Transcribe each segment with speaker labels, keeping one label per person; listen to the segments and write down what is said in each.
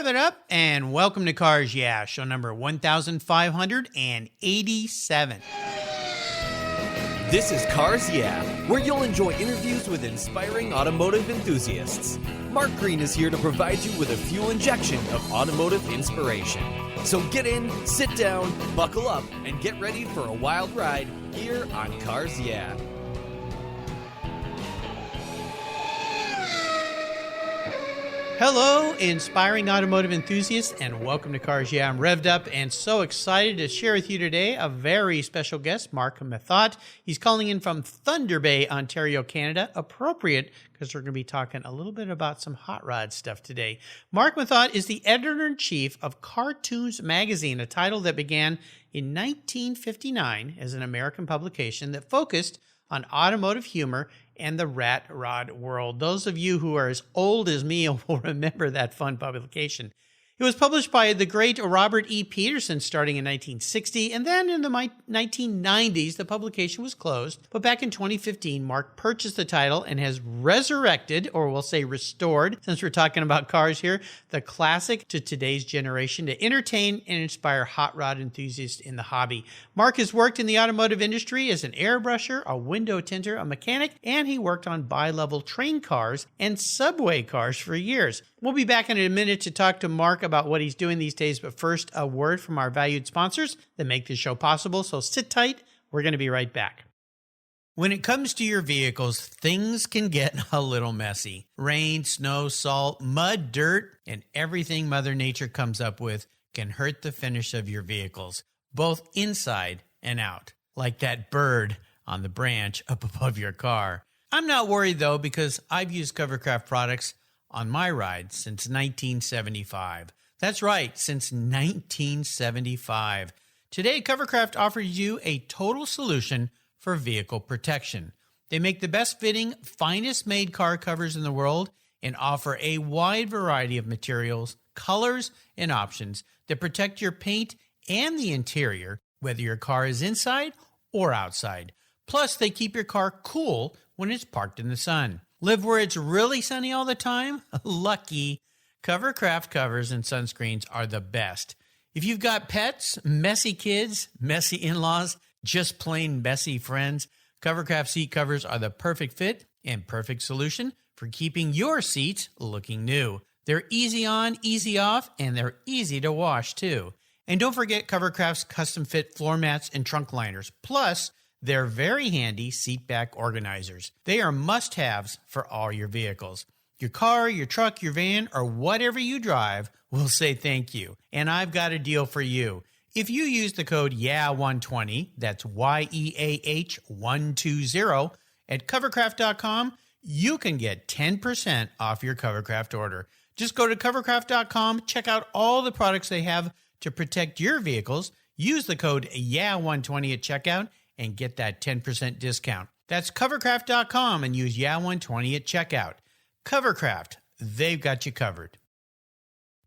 Speaker 1: Rev it up and welcome to Cars Yeah, show number 1587.
Speaker 2: This is Cars Yeah, where you'll enjoy interviews with inspiring automotive enthusiasts. Marc Green is here to provide you with a fuel injection of automotive inspiration. So get in, sit down, buckle up, and get ready for a wild ride here on Cars Yeah.
Speaker 1: Hello, inspiring automotive enthusiasts, and welcome to Cars Yeah. I'm revved up and so excited to share with you today a very special guest, Marc Methot. He's calling in from Thunder Bay, Ontario, Canada. Appropriate, because we're going to be talking a little bit about some hot rod stuff today. Marc Methot is the editor-in-chief of Cartoons magazine, a title that began in 1959 as an American publication that focused on automotive humor and the rat rod world. Those of you who are as old as me will remember that fun publication. It was published by the great Robert E. Peterson starting in 1960, and then in the 1990s, the publication was closed. But back in 2015, Marc purchased the title and has resurrected, or we'll say restored, since we're talking about cars here, the classic to today's generation to entertain and inspire hot rod enthusiasts in the hobby. Marc has worked in the automotive industry as an airbrusher, a window tinter, a mechanic, and he worked on bi-level train cars and subway cars for years. We'll be back in a minute to talk to Marc about what he's doing these days, but first, a word from our valued sponsors that make this show possible, so sit tight. We're going to be right back. When it comes to your vehicles, things can get a little messy. Rain, snow, salt, mud, dirt, and everything Mother Nature comes up with can hurt the finish of your vehicles, both inside and out, like that bird on the branch up above your car. I'm not worried, though, because I've used Covercraft products on my ride since 1975. That's right, since 1975. Today, Covercraft offers you a total solution for vehicle protection. They make the best fitting, finest made car covers in the world and offer a wide variety of materials, colors, and options that protect your paint and the interior, whether your car is inside or outside. Plus, they keep your car cool when it's parked in the sun. Live where it's really sunny all the time? Lucky. Covercraft covers and sunscreens are the best. If you've got pets, messy kids, messy in-laws, just plain messy friends, Covercraft seat covers are the perfect fit and perfect solution for keeping your seats looking new. They're easy on, easy off, and they're easy to wash too. And don't forget Covercraft's custom fit floor mats and trunk liners. Plus, they're very handy seat back organizers. They are must-haves for all your vehicles. Your car, your truck, your van, or whatever you drive will say thank you. And I've got a deal for you. If you use the code YEAH120, that's YEAH 120, at covercraft.com, you can get 10% off your Covercraft order. Just go to covercraft.com, check out all the products they have to protect your vehicles, use the code YEAH120 at checkout, and get that 10% discount. That's covercraft.com and use YEAH120 at checkout. Covercraft, they've got you covered.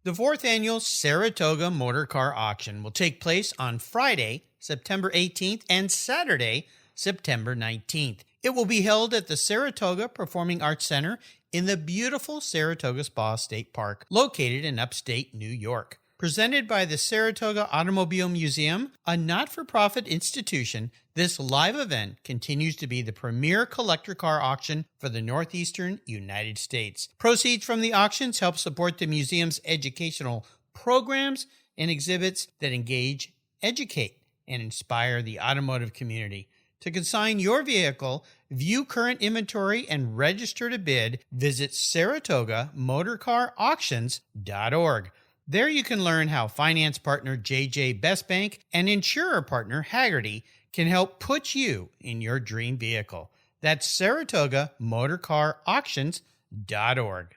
Speaker 1: The 4th annual Saratoga Motor Car Auction will take place on Friday, September 18th and Saturday, September 19th. It will be held at the Saratoga Performing Arts Center in the beautiful Saratoga Spa State Park, located in upstate New York. Presented by the Saratoga Automobile Museum, a not-for-profit institution, this live event continues to be the premier collector car auction for the northeastern United States. Proceeds from the auctions help support the museum's educational programs and exhibits that engage, educate, and inspire the automotive community. To consign your vehicle, view current inventory, and register to bid, visit SaratogaMotorCarAuctions.org. There you can learn how finance partner JJ Best Bank and insurer partner Haggerty can help put you in your dream vehicle. That's SaratogaMotorCarAuctions.org.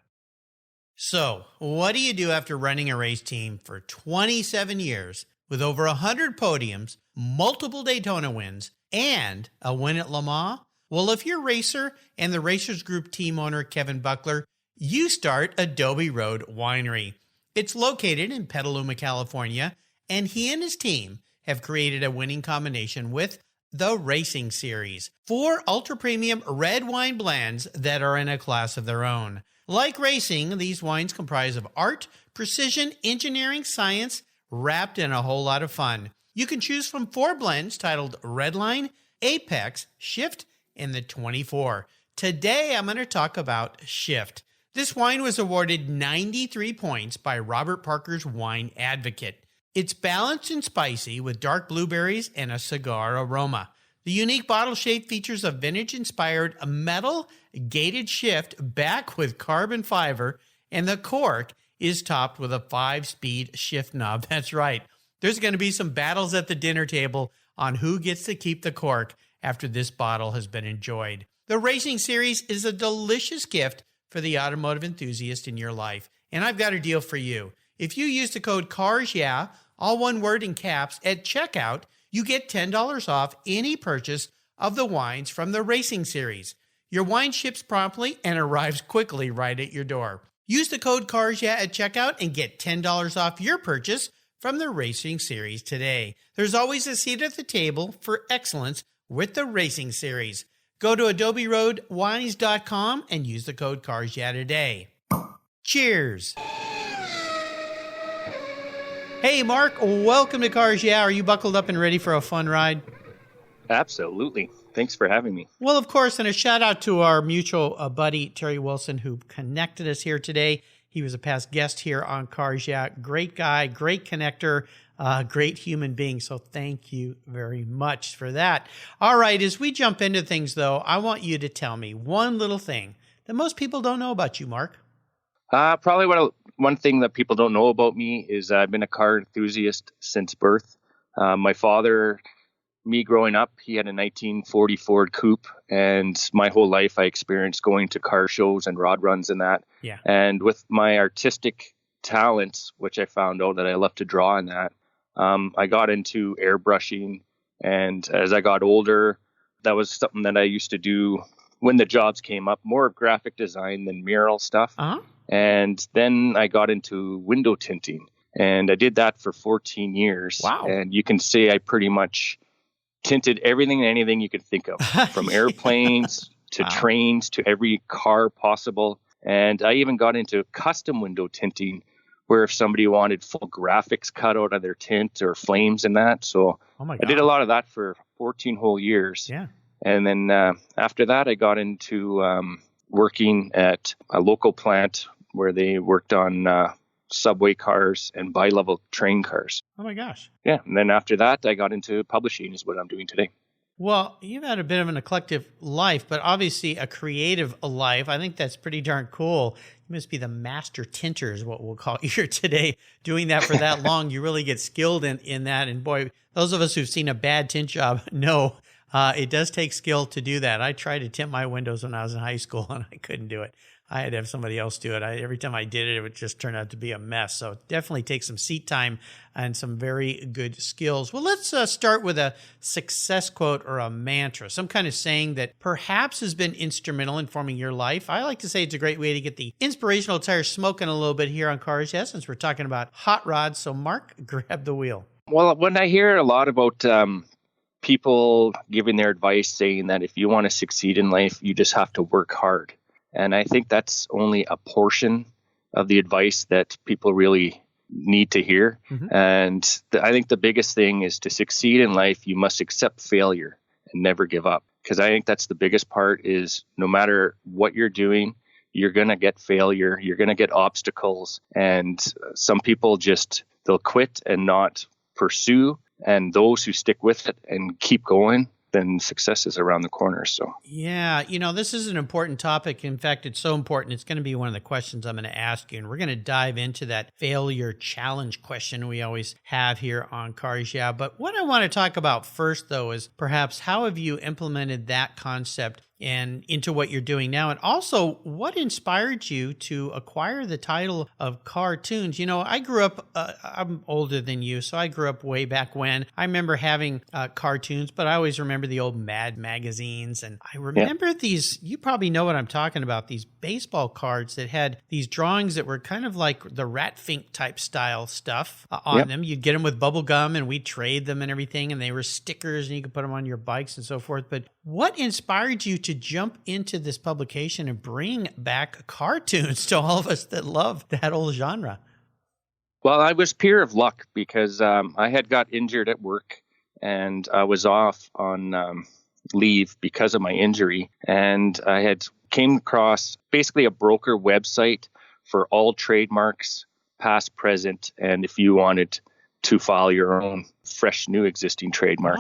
Speaker 1: So, what do you do after running a race team for 27 years with over 100 podiums, multiple Daytona wins, and a win at Le Mans? Well, if you're a racer and the Racers Group team owner Kevin Buckler, you start Adobe Road Winery. It's located in Petaluma, California, and he and his team have created a winning combination with the Racing Series, 4 ultra-premium red wine blends that are in a class of their own. Like racing, these wines comprise of art, precision, engineering, science, wrapped in a whole lot of fun. You can choose from 4 blends titled Redline, Apex, Shift, and the 24. Today, I'm going to talk about Shift. This wine was awarded 93 points by Robert Parker's Wine Advocate. It's balanced and spicy with dark blueberries and a cigar aroma. The unique bottle shape features a vintage-inspired metal gated shift back with carbon fiber, and the cork is topped with a 5-speed shift knob. That's right. There's going to be some battles at the dinner table on who gets to keep the cork after this bottle has been enjoyed. The Racing Series is a delicious gift for the automotive enthusiast in your life. And I've got a deal for you. If you use the code CARSYEAH, all one word in caps, at checkout, you get $10 off any purchase of the wines from the Racing Series. Your wine ships promptly and arrives quickly right at your door. Use the code CARSYEAH at checkout and get $10 off your purchase from the Racing Series today. There's always a seat at the table for excellence with the Racing Series. Go to adoberoadwines.com and use the code CARSYEAH today. Cheers. Hey, Marc, welcome to Cars Yeah. Are you buckled up and ready for a fun ride?
Speaker 3: Absolutely. Thanks for having me.
Speaker 1: Well, of course, and a shout out to our mutual buddy, Terry Wilson, who connected us here today. He was a past guest here on Cars Yeah. Great guy, great connector, great human being. So thank you very much for that. All right, as we jump into things, though, I want you to tell me one little thing that most people don't know about you, Marc.
Speaker 3: Probably one thing that people don't know about me is I've been a car enthusiast since birth. My father, me growing up, he had a 1940 Ford Coupe, and my whole life I experienced going to car shows and rod runs and that.
Speaker 1: Yeah.
Speaker 3: And with my artistic talents, which I found out that I love to draw in that, I got into airbrushing. And as I got older, that was something that I used to do when the jobs came up, more graphic design than mural stuff.
Speaker 1: Uh-huh.
Speaker 3: And then I got into window tinting, and I did that for 14 years.
Speaker 1: Wow.
Speaker 3: And you can say I pretty much tinted everything and anything you could think of, from airplanes to trains to every car possible. And I even got into custom window tinting, where if somebody wanted full graphics cut out of their tint or flames and that. So I did a lot of that for 14 whole years.
Speaker 1: Yeah.
Speaker 3: And then after that, I got into working at a local plant where they worked on subway cars and bi-level train cars.
Speaker 1: Oh, my gosh.
Speaker 3: Yeah. And then after that, I got into publishing is what I'm doing today.
Speaker 1: Well, you've had a bit of an eclectic life, but obviously a creative life. I think that's pretty darn cool. You must be the master tinter is what we'll call you here today. Doing that for that long, you really get skilled in that. And boy, those of us who've seen a bad tint job know it does take skill to do that. I tried to tint my windows when I was in high school, and I couldn't do it. I had to have somebody else do it. Every time I did it, it would just turn out to be a mess. So it definitely takes some seat time and some very good skills. Well, let's start with a success quote or a mantra, some kind of saying that perhaps has been instrumental in forming your life. I like to say it's a great way to get the inspirational tire smoking a little bit here on Cars Yeah, since we're talking about hot rods. So Marc, grab the wheel.
Speaker 3: Well, when I hear a lot about people giving their advice saying that if you want to succeed in life, you just have to work hard. And I think that's only a portion of the advice that people really need to hear. Mm-hmm. And I think the biggest thing is to succeed in life, you must accept failure and never give up. Because I think that's the biggest part is no matter what you're doing, you're going to get failure, you're going to get obstacles. And some people they'll quit and not pursue. And those who stick with it and keep going, then success is around the corner. So,
Speaker 1: yeah, this is an important topic. In fact, it's so important. It's going to be one of the questions I'm going to ask you. And we're going to dive into that failure challenge question we always have here on Cars Yeah. But what I want to talk about first, though, is perhaps how have you implemented that concept and into what you're doing now? And also, what inspired you to acquire the title of Cartoons? I grew up, I'm older than you, so I grew up way back when. I remember having cartoons, but I always remember the old Mad magazines. And I remember these, you probably know what I'm talking about, these baseball cards that had these drawings that were kind of like the Rat-Fink type style stuff on them. You'd get them with bubble gum and we'd trade them and everything. And they were stickers and you could put them on your bikes and so forth. But What inspired you to jump into this publication and bring back cartoons to all of us that love that old genre?
Speaker 3: Well, I was pure of luck because I had got injured at work and I was off on leave because of my injury. And I had came across basically a broker website for all trademarks, past, present, and if you wanted to file your own fresh, new existing trademark.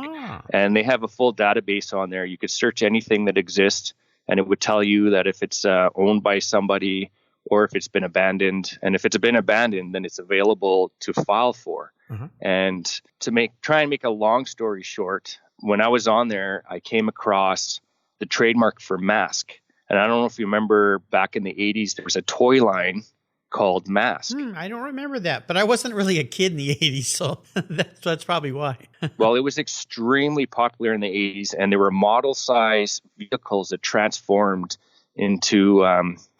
Speaker 3: And they have a full database on there. You could search anything that exists and it would tell you that if it's owned by somebody or if it's been abandoned. And if it's been abandoned, then it's available to file for. And to try and make a long story short, when I was on there, I came across the trademark for mask. And I don't know if you remember back in the 80s, there was a toy line called Mask.
Speaker 1: I don't remember that, but I wasn't really a kid in the 80s, so that's probably why.
Speaker 3: Well, it was extremely popular in the 80s, and there were model-size vehicles that transformed into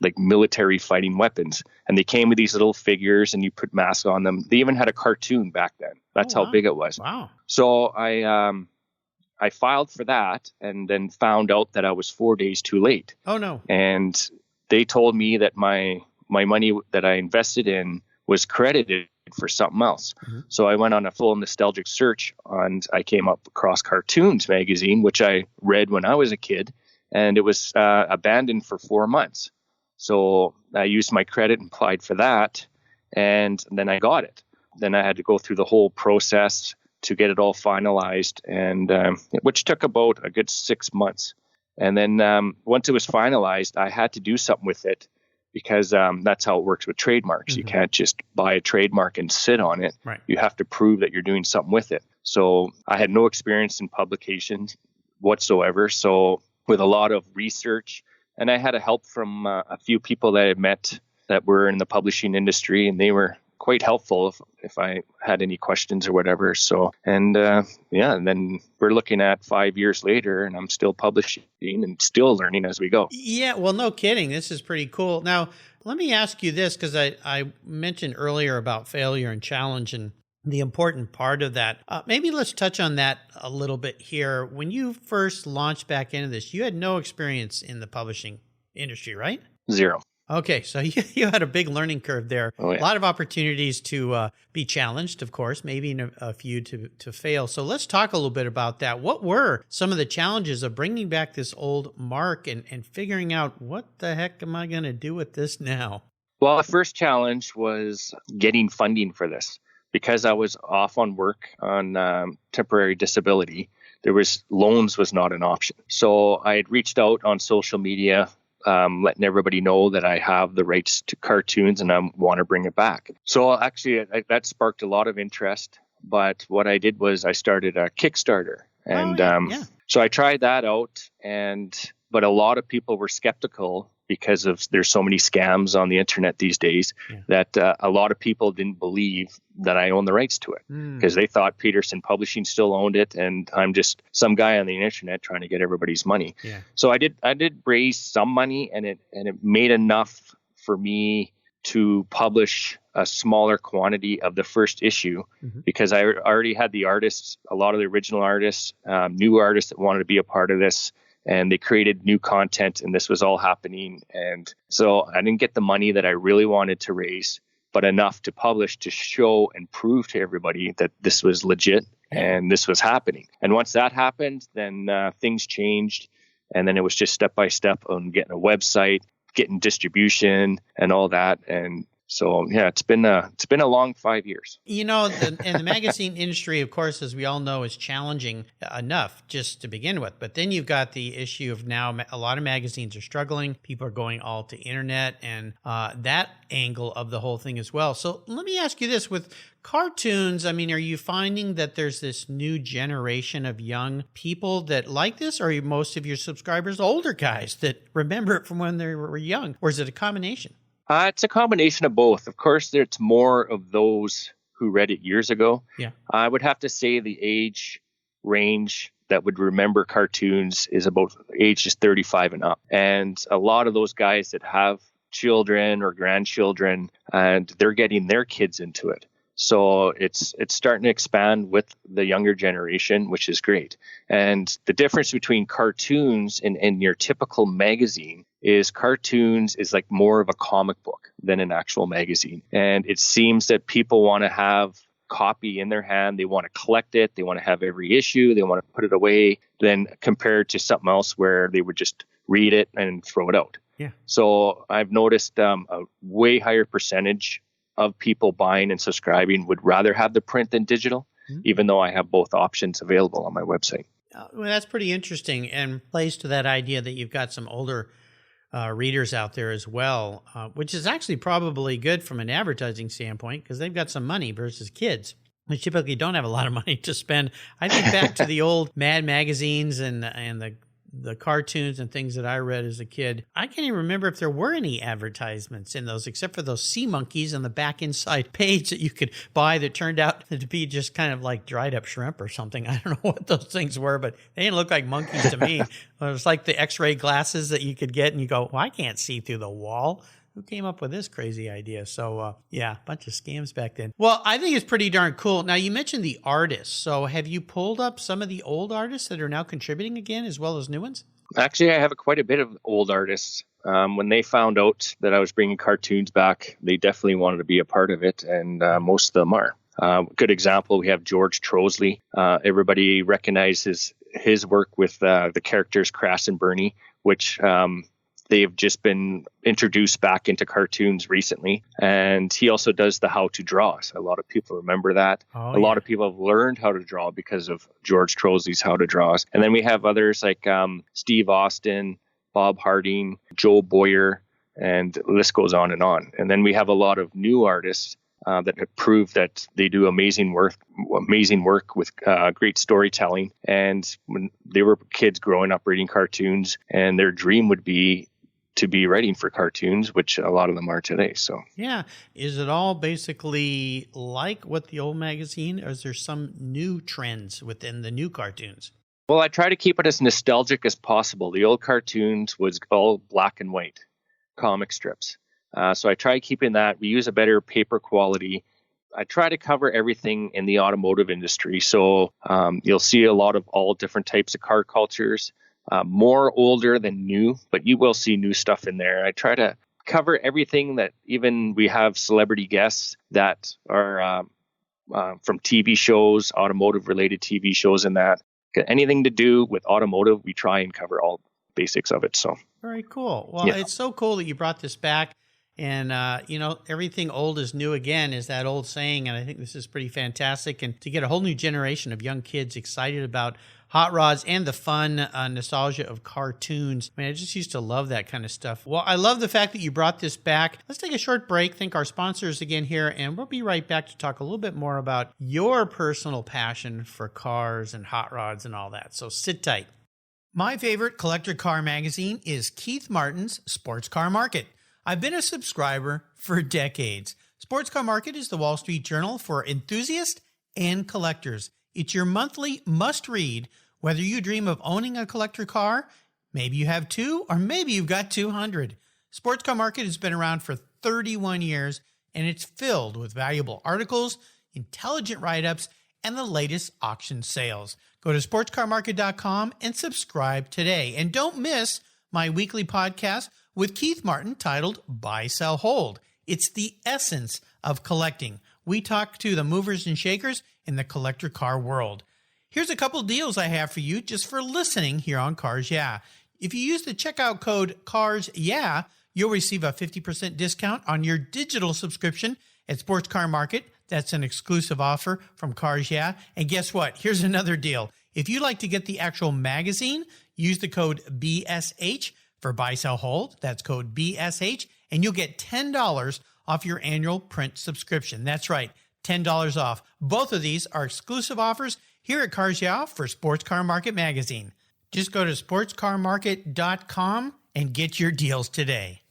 Speaker 3: like military fighting weapons. And they came with these little figures, and you put masks on them. They even had a cartoon back then. That's how big it was.
Speaker 1: Wow.
Speaker 3: So I filed for that and then found out that I was 4 days too late.
Speaker 1: Oh, no.
Speaker 3: And they told me that my money that I invested in was credited for something else. So I went on a full nostalgic search and I came up across Cartoons magazine, which I read when I was a kid, and it was abandoned for 4 months. So I used my credit and applied for that, and then I got it. Then I had to go through the whole process to get it all finalized, and which took about a good 6 months. And then once it was finalized, I had to do something with it, because that's how it works with trademarks. You can't just buy a trademark and sit on it.
Speaker 1: Right.
Speaker 3: You have to prove that you're doing something with it. So I had no experience in publications whatsoever. So with a lot of research, and I had a help from a few people that I met that were in the publishing industry, and they were quite helpful if I had any questions or whatever. So, and then we're looking at 5 years later and I'm still publishing and still learning as we go.
Speaker 1: Yeah, well, no kidding. This is pretty cool. Now, let me ask you this, because I mentioned earlier about failure and challenge and the important part of that. Maybe let's touch on that a little bit here. When you first launched back into this, you had no experience in the publishing industry, right?
Speaker 3: Zero.
Speaker 1: Okay, so you had a big learning curve there.
Speaker 3: Oh, yeah.
Speaker 1: A lot of opportunities to be challenged, of course, maybe a few to fail. So let's talk a little bit about that. What were some of the challenges of bringing back this old Marc and figuring out what the heck am I going to do with this now?
Speaker 3: Well, the first challenge was getting funding for this. Because I was off on work on temporary disability, loans was not an option. So I had reached out on social media, letting everybody know that I have the rights to cartoons and I want to bring it back. So actually that sparked a lot of interest. But what I did was I started a Kickstarter. And so I tried that out, but a lot of people were skeptical because there's so many scams on the internet these days that a lot of people didn't believe that I own the rights to it because they thought Peterson Publishing still owned it and I'm just some guy on the internet trying to get everybody's money. Yeah. So I did raise some money and it made enough for me to publish a smaller quantity of the first issue because I already had the artists, a lot of the original artists, new artists that wanted to be a part of this. And they created new content and this was all happening. And so I didn't get the money that I really wanted to raise, but enough to publish to show and prove to everybody that this was legit and this was happening. And once that happened, then things changed. And then it was just step by step on getting a website, getting distribution and all that. And so, yeah, it's been a long 5 years.
Speaker 1: You know, and the magazine industry, of course, as we all know, is challenging enough just to begin with. But then you've got the issue of now a lot of magazines are struggling. People are going all to internet and that angle of the whole thing as well. So let me ask you this. With cartoons, I mean, are you finding that there's this new generation of young people that like this? Or are most of your subscribers older guys that remember it from when they were young? Or is it a combination?
Speaker 3: It's a combination of both. Of course, there's more of those who read it years ago. Yeah. I would have to say the age range that would remember cartoons is about ages 35 and up. And a lot of those guys that have children or grandchildren, and they're getting their kids into it. So it's starting to expand with the younger generation, which is great. And the difference between cartoons and your typical magazine is cartoons is like more of a comic book than an actual magazine. And it seems that people want to have copy in their hand. They want to collect it. They want to have every issue. They want to put it away, then compared to something else where they would just read it and throw it out.
Speaker 1: Yeah.
Speaker 3: So I've noticed a way higher percentage of people buying and subscribing would rather have the print than digital, even though I have both options available on my website.
Speaker 1: Well, that's pretty interesting and plays to that idea that you've got some older readers out there as well, which is actually probably good from an advertising standpoint because they've got some money versus kids, which typically don't have a lot of money to spend. I think back to the old Mad magazines and the cartoons and things that I read as a kid. I can't even remember if there were any advertisements in those, except for those sea monkeys on the back inside page that you could buy that turned out to be just kind of like dried up shrimp or something. I don't know what those things were, but they didn't look like monkeys to me. It was like the x-ray glasses that you could get and you go, well, I can't see through the wall. Who came up with this crazy idea? So, yeah, a bunch of scams back then. Well, I think it's pretty darn cool. Now, you mentioned the artists. So have you pulled up some of the old artists that are now contributing again, as well as new ones?
Speaker 3: Actually, I have quite a bit of old artists. When they found out that I was bringing cartoons back, they definitely wanted to be a part of it, and most of them are. Good example, we have George Trosley. Everybody recognizes his work with the characters Crass and Bernie, which they've just been introduced back into cartoons recently. And he also does the how to draws. A lot of people remember that. A lot of people have learned how to draw because of George Trosley's how to draws. And then we have others like Steve Austin, Bob Harding, Joe Boyer, and the list goes on. And then we have a lot of new artists that have proved that they do amazing work with great storytelling. And when they were kids growing up reading cartoons, and their dream would be to be writing for cartoons, which a lot of them are today. So
Speaker 1: yeah, is it all basically like what the old magazine, or is there some new trends within the new cartoons?
Speaker 3: Well, I try to keep it as nostalgic as possible. The old cartoons was all black and white comic strips. So I try keeping that. We use a better paper quality. I try to cover everything in the automotive industry. So you'll see a lot of all different types of car cultures, more older than new, but you will see new stuff in there. I try to cover everything that even we have celebrity guests that are from TV shows, automotive related TV shows and that. Anything to do with automotive, we try and cover all basics of it. So
Speaker 1: very cool. Well, It's so cool that you brought this back. And, everything old is new again is that old saying. And I think this is pretty fantastic. And to get a whole new generation of young kids excited about hot rods and the fun nostalgia of cartoons. I just used to love that kind of stuff. Well, I love the fact that you brought this back. Let's take a short break, thank our sponsors again here, and we'll be right back to talk a little bit more about your personal passion for cars and hot rods and all that. So sit tight. My favorite collector car magazine is Keith Martin's Sports Car Market. I've been a subscriber for decades. Sports Car Market is the Wall Street Journal for enthusiasts and collectors. It's your monthly must-read, whether you dream of owning a collector car, maybe you have 2, or maybe you've got 200. Sports Car Market has been around for 31 years, and it's filled with valuable articles, intelligent write-ups, and the latest auction sales. Go to sportscarmarket.com and subscribe today. And don't miss my weekly podcast with Keith Martin titled Buy, Sell, Hold. It's the essence of collecting. We talk to the movers and shakers in the collector car world. Here's a couple deals I have for you just for listening here on Cars Yeah. If you use the checkout code Cars Yeah, you'll receive a 50% discount on your digital subscription at Sports Car Market. That's an exclusive offer from Cars Yeah. And guess what? Here's another deal. If you'd like to get the actual magazine, use the code BSH for Buy, Sell, Hold. That's code BSH, and you'll get $10 off your annual print subscription. That's right, $10 off. Both of these are exclusive offers here at Cars Yeah for Sports Car Market Magazine. Just go to sportscarmarket.com and get your deals today.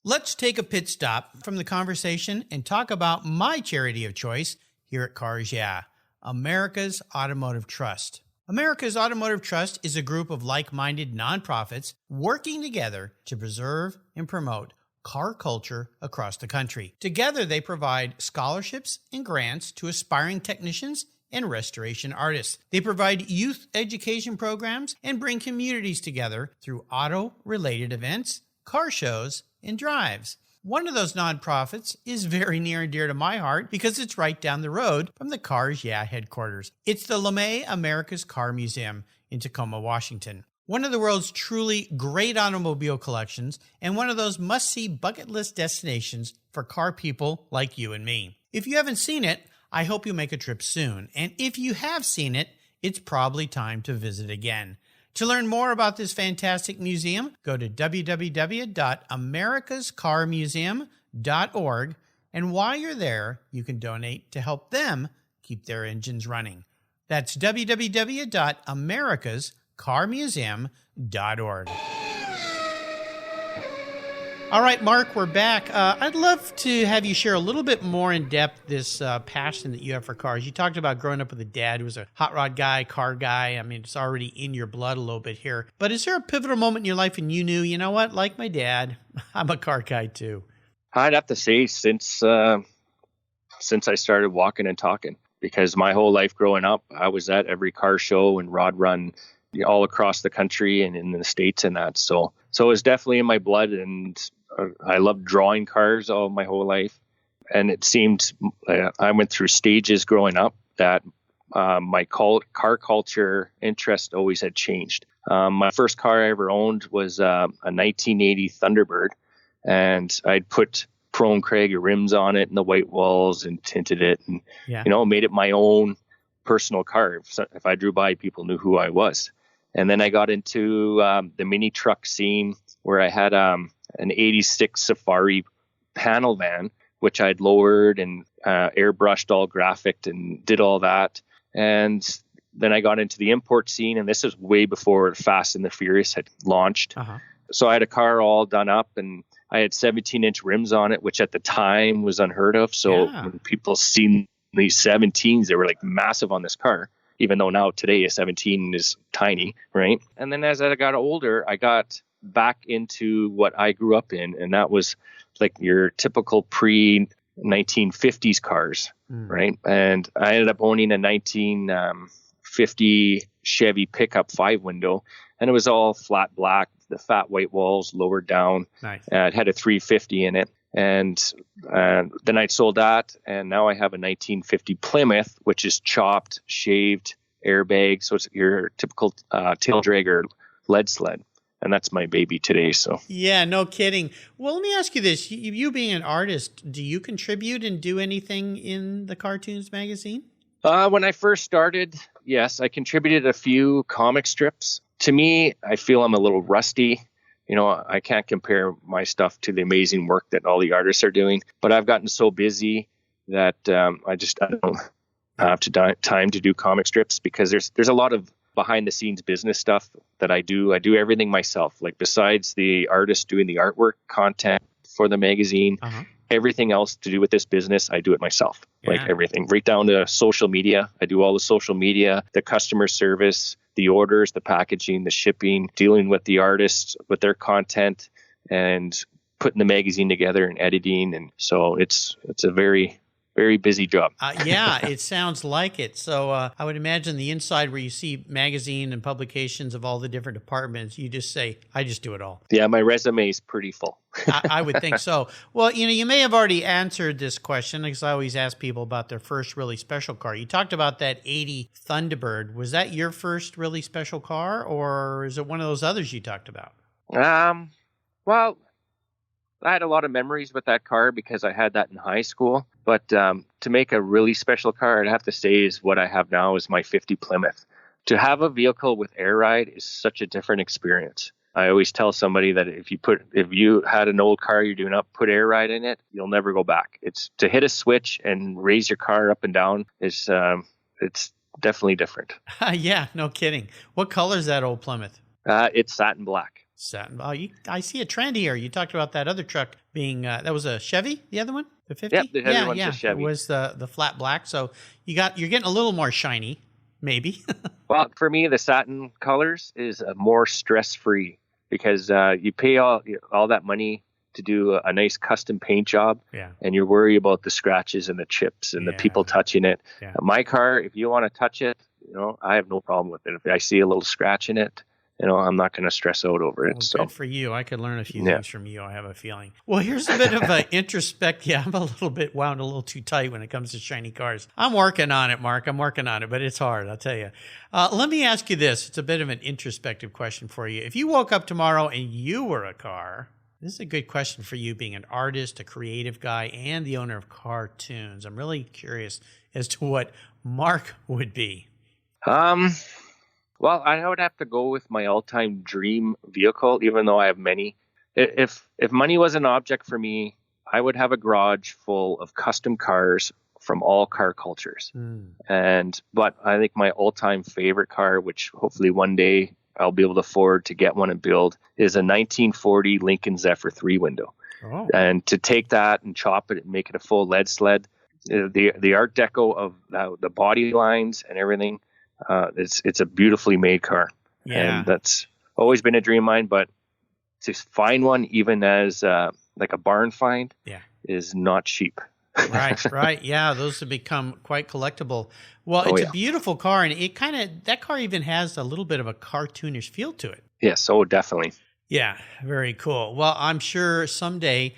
Speaker 1: Let's take a pit stop from the conversation and talk about my charity of choice here at Cars Yeah, America's Automotive Trust. America's Automotive Trust is a group of like-minded nonprofits working together to preserve and promote car culture across the country. Together, they provide scholarships and grants to aspiring technicians and restoration artists. They provide youth education programs and bring communities together through auto-related events, car shows, and drives. One of those nonprofits is very near and dear to my heart because it's right down the road from the Cars Yeah headquarters. It's the LeMay America's Car Museum in Tacoma, Washington. One of the world's truly great automobile collections and one of those must-see bucket list destinations for car people like you and me. If you haven't seen it, I hope you make a trip soon. And if you have seen it, it's probably time to visit again. To learn more about this fantastic museum, go to www.americascarmuseum.org. And while you're there, you can donate to help them keep their engines running. That's www.americascarmuseum.org. All right, Marc, we're back. I'd love to have you share a little bit more in depth this passion that you have for cars. You talked about growing up with a dad who was a hot rod guy, car guy. I mean, it's already in your blood a little bit here. But is there a pivotal moment in your life when you knew, you know what, like my dad, I'm a car guy too?
Speaker 3: I'd have to say since I started walking and talking, because my whole life growing up, I was at every car show and rod run all across the country and in the States and that. So it was definitely in my blood, and I loved drawing cars all my whole life. And it seemed I went through stages growing up that my car culture interest always had changed. My first car I ever owned was a 1980 Thunderbird, and I'd put chrome Craig rims on it and the white walls and tinted it and, made it my own personal car. If I drew by, people knew who I was. And then I got into the mini truck scene where I had an 86 Safari panel van, which I'd lowered and airbrushed all graphic and did all that. And then I got into the import scene, and this is way before Fast and the Furious had launched. Uh-huh. So I had a car all done up, and I had 17-inch rims on it, which at the time was unheard of. So when people seen these 17s, they were like massive on this car, even though now today a 17 is tiny, right? And then as I got older, I got back into what I grew up in, and that was like your typical pre-1950s cars, right? And I ended up owning a 1950 Chevy pickup 5-window, and it was all flat black, the fat white walls lowered down. Nice. It had a 350 in it. And then I sold that, and now I have a 1950 Plymouth, which is chopped, shaved, airbag. So it's your typical tail dragger lead sled. And that's my baby today. So
Speaker 1: yeah, no kidding. Well, let me ask you this. You being an artist, do you contribute and do anything in the Cartoons magazine?
Speaker 3: When I first started, yes, I contributed a few comic strips. To me, I feel I'm a little rusty. I can't compare my stuff to the amazing work that all the artists are doing, but I've gotten so busy that I don't have time to do comic strips, because there's a lot of behind the scenes business stuff that I do. I do everything myself. Like besides the artist doing the artwork content for the magazine, everything else to do with this business, I do it myself. Yeah. Like everything, right down to social media. I do all the social media, the customer service, the orders, the packaging, the shipping, dealing with the artists, with their content, and putting the magazine together and editing. And so it's a very, very busy job.
Speaker 1: Yeah, it sounds like it. So I would imagine the inside where you see magazine and publications of all the different departments, you just say, I just do it all.
Speaker 3: Yeah, my resume is pretty full.
Speaker 1: I would think so. Well, you may have already answered this question, because I always ask people about their first really special car. You talked about that 80 Thunderbird. Was that your first really special car, or is it one of those others you talked about?
Speaker 3: Well, I had a lot of memories with that car because I had that in high school. But to make a really special car, I'd have to say is what I have now is my 50 Plymouth. To have a vehicle with air ride is such a different experience. I always tell somebody that if you had an old car you're doing up, put air ride in it, you'll never go back. It's to hit a switch and raise your car up and down is it's definitely different.
Speaker 1: Yeah, no kidding. What color is that old Plymouth?
Speaker 3: It's satin black.
Speaker 1: Satin. Oh, I see a trend here. You talked about that other truck being that was a Chevy, the other one, the 50.
Speaker 3: Yep, the other one's a Chevy.
Speaker 1: It was the flat black. So you're getting a little more shiny, maybe.
Speaker 3: Well, for me, the satin colors is more stress free, because you pay all that money to do a nice custom paint job,
Speaker 1: Yeah.
Speaker 3: and you're worried about the scratches and the chips and the people touching it.
Speaker 1: Yeah.
Speaker 3: My car, if you want to touch it, I have no problem with it. If I see a little scratch in it, I'm not going to stress out over it.
Speaker 1: Well,
Speaker 3: so
Speaker 1: good for you. I could learn a few things from you, I have a feeling. Well, here's a bit of an introspect. Yeah, I'm a little bit wound a little too tight when it comes to shiny cars. I'm working on it, Marc. I'm working on it, but it's hard, I'll tell you. Let me ask you this. It's a bit of an introspective question for you. If you woke up tomorrow and you were a car, this is a good question for you, being an artist, a creative guy, and the owner of cartoons. I'm really curious as to what Marc would be.
Speaker 3: Well, I would have to go with my all-time dream vehicle, even though I have many. If money was an object for me, I would have a garage full of custom cars from all car cultures. But I think my all-time favorite car, which hopefully one day I'll be able to afford to get one and build, is a 1940 Lincoln Zephyr 3-window.
Speaker 1: Oh.
Speaker 3: And to take that and chop it and make it a full lead sled, the Art Deco of the body lines and everything, it's a beautifully made car.
Speaker 1: Yeah.
Speaker 3: And that's always been a dream of mine, but to find one even as like a barn find is not cheap.
Speaker 1: Right. Yeah, those have become quite collectible. Well, it's a beautiful car, and that car even has a little bit of a cartoonish feel to it.
Speaker 3: Yes, definitely.
Speaker 1: Yeah, very cool. Well, I'm sure someday,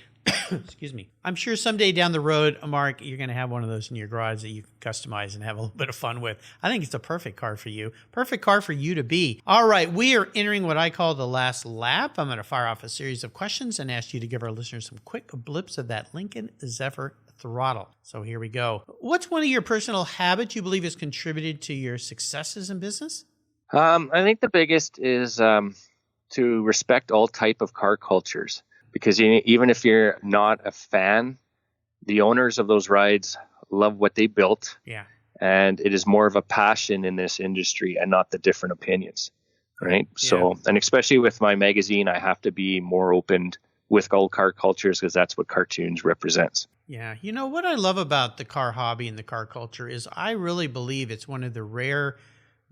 Speaker 1: excuse me, I'm sure someday down the road, Marc, you're going to have one of those in your garage that you can customize and have a little bit of fun with. I think it's a perfect car for you. Perfect car for you to be. All right, we are entering what I call the last lap. I'm going to fire off a series of questions and ask you to give our listeners some quick blips of that Lincoln Zephyr throttle. So here we go. What's one of your personal habits you believe has contributed to your successes in business?
Speaker 3: I think the biggest is to respect all type of car cultures, because even if you're not a fan, the owners of those rides love what they built.
Speaker 1: Yeah.
Speaker 3: And it is more of a passion in this industry and not the different opinions. Right.
Speaker 1: Yeah.
Speaker 3: So, and especially with my magazine, I have to be more open with all car cultures, because that's what cartoons represents.
Speaker 1: Yeah. You know, what I love about the car hobby and the car culture is I really believe it's one of the rare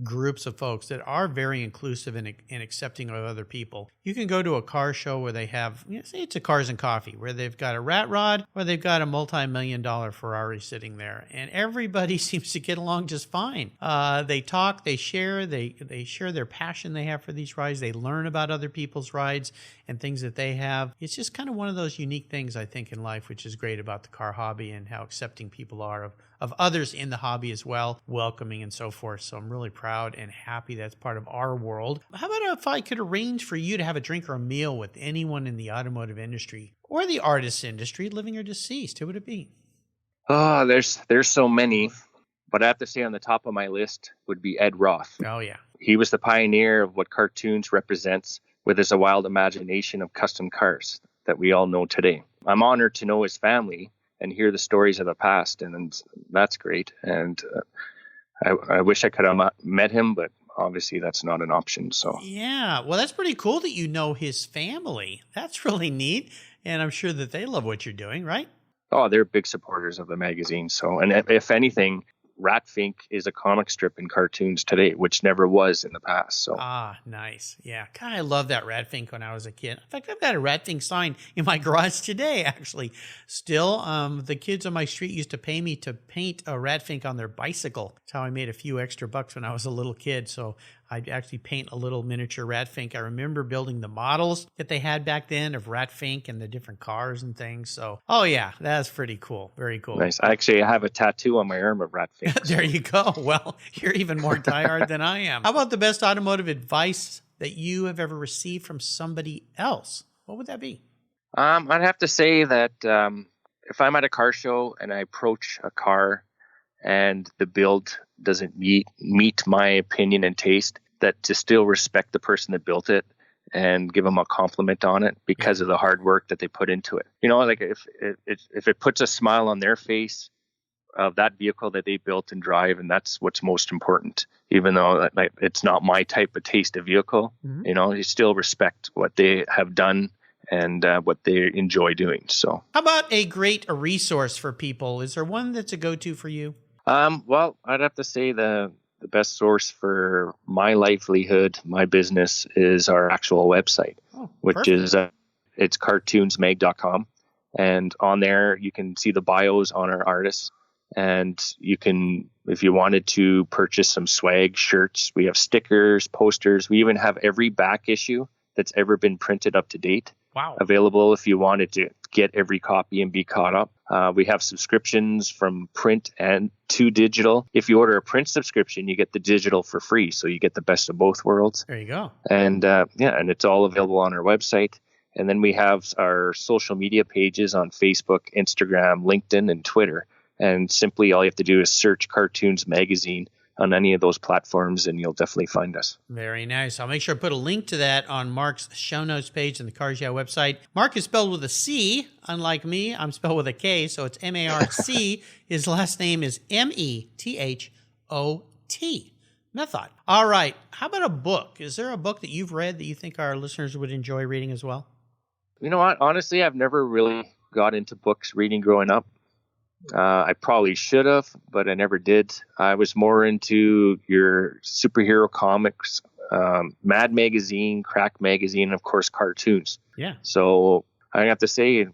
Speaker 1: groups of folks that are very inclusive and accepting of other people. You can go to a car show where they have, say it's a Cars and Coffee, where they've got a rat rod or they've got a multi-million-dollar Ferrari sitting there, and everybody seems to get along just fine. They talk, they share, they share their passion they have for these rides. They learn about other people's rides and things that they have. It's just kind of one of those unique things, I think, in life, which is great about the car hobby and how accepting people are of others in the hobby as well, welcoming and so forth. So I'm really proud and happy that's part of our world. How about if I could arrange for you to have a drink or a meal with anyone in the automotive industry or the artist industry, living or deceased? Who would it be?
Speaker 3: Oh, there's so many, but I have to say on the top of my list would be Ed Roth.
Speaker 1: Oh, yeah.
Speaker 3: He was the pioneer of what cartoons represents, with his wild imagination of custom cars that we all know today. I'm honored to know his family and hear the stories of the past, and that's great. And I wish I could have met him, but obviously that's not an option. So
Speaker 1: yeah, well, that's pretty cool that you know his family. That's really neat, and I'm sure that they love what you're doing, right?
Speaker 3: Oh, they're big supporters of the magazine. So, and if anything, Ratfink is a comic strip in cartoons today, which never was in the past. So
Speaker 1: nice. Yeah. God, I love that Ratfink when I was a kid. In fact, I've got a Ratfink sign in my garage today, actually. Still, the kids on my street used to pay me to paint a Ratfink on their bicycle. That's how I made a few extra bucks when I was a little kid. So I'd actually paint a little miniature Ratfink. I remember building the models that they had back then of Ratfink and the different cars and things. So, oh yeah, that's pretty cool. Very cool.
Speaker 3: Nice. I have a tattoo on my arm of Ratfink.
Speaker 1: There you go. Well, you're even more diehard than I am. How about the best automotive advice that you have ever received from somebody else? What would that be?
Speaker 3: I'd have to say that if I'm at a car show and I approach a car and the build doesn't meet my opinion and taste, that to still respect the person that built it and give them a compliment on it because of the hard work that they put into it. You know, like if it puts a smile on their face of that vehicle that they built and drive, and that's what's most important, even though like it's not my type of taste of vehicle, you know, you still respect what they have done and what they enjoy doing. So
Speaker 1: how about a great resource for people? Is there one that's a go-to for you?
Speaker 3: Well, I'd have to say the best source for my livelihood, my business, is our actual website, which is it's cartoonsmag.com. And on there, you can see the bios on our artists. And you can, if you wanted to purchase some swag, shirts, we have stickers, posters. We even have every back issue that's ever been printed up to date.
Speaker 1: Wow.
Speaker 3: Available if you wanted to get every copy and be caught up. We have subscriptions from print and to digital. If you order a print subscription, you get the digital for free. So you get the best of both worlds.
Speaker 1: There you go.
Speaker 3: And and it's all available on our website. And then we have our social media pages on Facebook, Instagram, LinkedIn, and Twitter. And simply all you have to do is search Cartoons Magazine on any of those platforms, and you'll definitely find us.
Speaker 1: Very nice. I'll make sure I put a link to that on Marc's show notes page on the Cars Yeah website. Marc is spelled with a C. Unlike me, I'm spelled with a K, so it's M-A-R-C. His last name is M-E-T-H-O-T. Methot. All right. How about a book? Is there a book that you've read that you think our listeners would enjoy reading as well?
Speaker 3: You know what? Honestly, I've never really got into books reading growing up. I probably should have, but I never did. I was more into your superhero comics, Mad Magazine, Crack Magazine, and of course, cartoons.
Speaker 1: Yeah.
Speaker 3: So I have to say,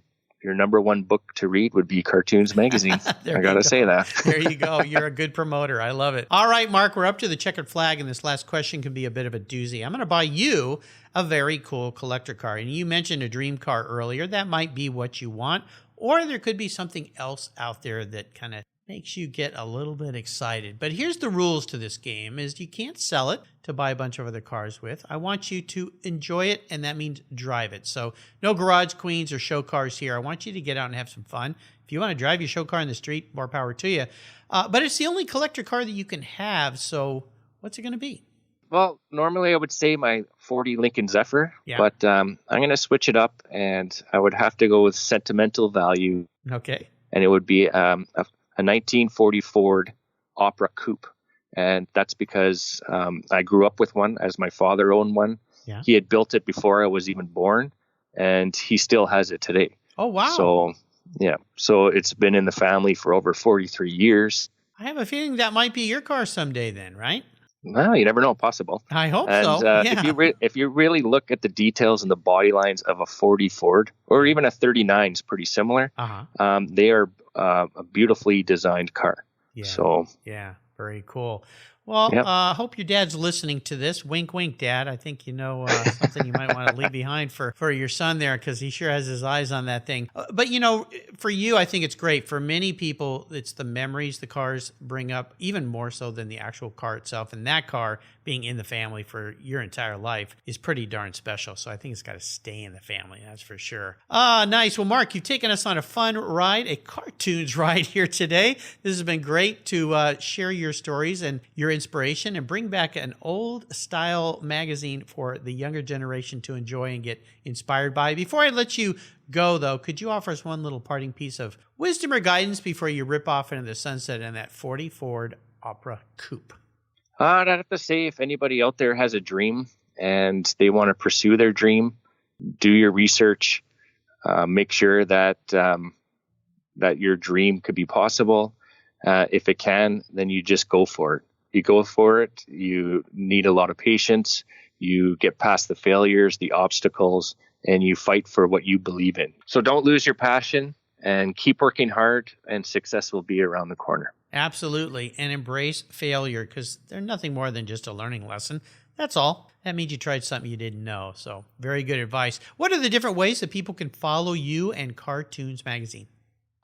Speaker 3: your number one book to read would be Cartoons Magazine. I got to say that.
Speaker 1: There you go. You're a good promoter. I love it. All right, Marc, we're up to the checkered flag, and this last question can be a bit of a doozy. I'm going to buy you a very cool collector car. And you mentioned a dream car earlier. That might be what you want. Or there could be something else out there that kind of makes you get a little bit excited. But here's the rules to this game is you can't sell it to buy a bunch of other cars with. I want you to enjoy it, and that means drive it. So no garage queens or show cars here. I want you to get out and have some fun. If you want to drive your show car in the street, more power to you. But it's the only collector car that you can have. So what's it going to be?
Speaker 3: Well, normally I would say my 40 Lincoln Zephyr, but I'm going to switch it up, and I would have to go with sentimental value.
Speaker 1: Okay.
Speaker 3: And it would be a 1940 Ford Opera Coupe. And that's because I grew up with one, as my father owned one.
Speaker 1: Yeah.
Speaker 3: He had built it before I was even born, and he still has it today.
Speaker 1: Oh, wow.
Speaker 3: So, yeah. So it's been in the family for over 43 years.
Speaker 1: I have a feeling that might be your car someday then, right?
Speaker 3: Well, you never know. Possible.
Speaker 1: I hope
Speaker 3: and,
Speaker 1: so.
Speaker 3: If you really look at the details and the body lines of a 40 Ford or even a 39 is pretty similar. They are a beautifully designed car.
Speaker 1: Yeah.
Speaker 3: So
Speaker 1: very cool. Well, I hope your dad's listening to this. Wink, wink, Dad. I think you know something you might want to leave behind for your son there because he sure has his eyes on that thing. But, you know, for you, I think it's great. For many people, it's the memories the cars bring up, even more so than the actual car itself. And that car being in the family for your entire life is pretty darn special. So I think it's got to stay in the family, that's for sure. Nice. Well, Marc, you've taken us on a fun ride, a cartoons ride here today. This has been great to share your stories and your inspiration and bring back an old style magazine for the younger generation to enjoy and get inspired by. Before I let you go, though, could you offer us one little parting piece of wisdom or guidance before you rip off into the sunset in that 40 Ford Opera Coupe?
Speaker 3: I'd have to say, if anybody out there has a dream and they want to pursue their dream, do your research, make sure that that your dream could be possible. If it can, then you just go for it. You go for it. You need a lot of patience. You get past the failures, the obstacles, and you fight for what you believe in. So don't lose your passion and keep working hard, and success will be around the corner.
Speaker 1: Absolutely. And embrace failure because they're nothing more than just a learning lesson. That's all. That means you tried something you didn't know. So very good advice. What are the different ways that people can follow you and Cartoons Magazine?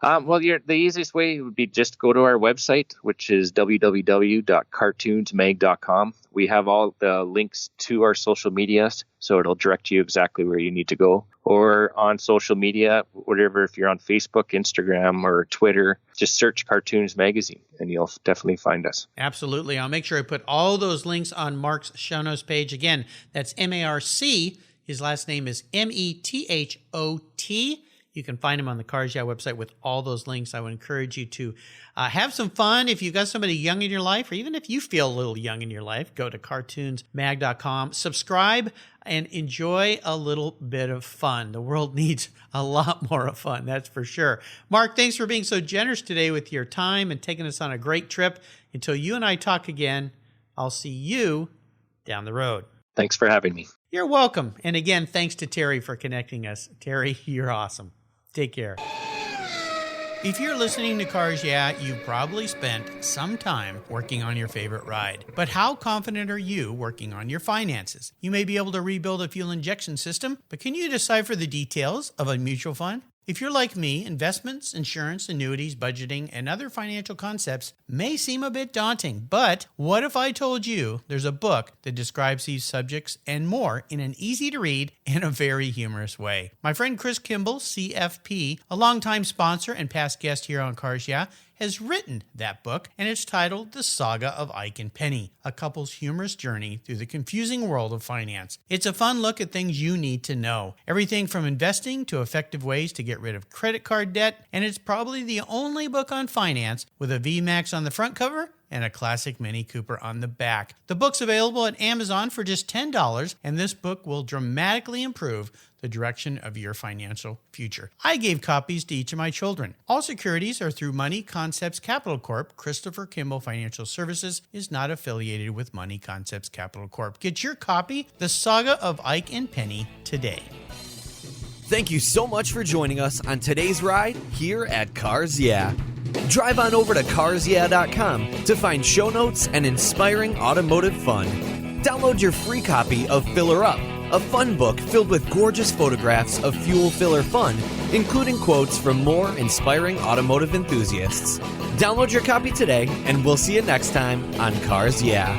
Speaker 3: Well, the easiest way would be just go to our website, which is www.cartoonsmag.com. We have all the links to our social media, so it'll direct you exactly where you need to go. Or on social media, whatever, if you're on Facebook, Instagram, or Twitter, just search Cartoons Magazine, and you'll definitely find us.
Speaker 1: Absolutely. I'll make sure I put all those links on Marc's show notes page. Again, that's M-A-R-C. His last name is M-E-T-H-O-T. You can find him on the Cars Yeah website with all those links. I would encourage you to have some fun. If you've got somebody young in your life, or even if you feel a little young in your life, go to cartoonsmag.com, subscribe, and enjoy a little bit of fun. The world needs a lot more of fun, that's for sure. Marc, thanks for being so generous today with your time and taking us on a great trip. Until you and I talk again, I'll see you down the road.
Speaker 3: Thanks for having me.
Speaker 1: You're welcome. And again, thanks to Terry for connecting us. Terry, you're awesome. Take care. If you're listening to Cars Yeah, you've probably spent some time working on your favorite ride. But how confident are you working on your finances? You may be able to rebuild a fuel injection system, but can you decipher the details of a mutual fund? If you're like me, investments, insurance, annuities, budgeting, and other financial concepts may seem a bit daunting, but what if I told you there's a book that describes these subjects and more in an easy-to-read and a very humorous way? My friend Chris Kimball, CFP, a longtime sponsor and past guest here on Cars Yeah, has written that book, and it's titled The Saga of Ike and Penny, a couple's humorous journey through the confusing world of finance. It's a fun look at things you need to know, everything from investing to effective ways to get rid of credit card debt, and it's probably the only book on finance with a VMAX on the front cover and a classic Mini Cooper on the back. The book's available at Amazon for just $10, and this book will dramatically improve the direction of your financial future. I gave copies to each of my children. All securities are through Money Concepts Capital Corp. Christopher Kimball Financial Services is not affiliated with Money Concepts Capital Corp. Get your copy, The Saga of Ike and Penny, today.
Speaker 2: Thank you so much for joining us on today's ride here at Cars Yeah. Drive on over to carsyeah.com to find show notes and inspiring automotive fun. Download your free copy of Filler Up, a fun book filled with gorgeous photographs of fuel filler fun, including quotes from more inspiring automotive enthusiasts. Download your copy today, and we'll see you next time on Cars Yeah.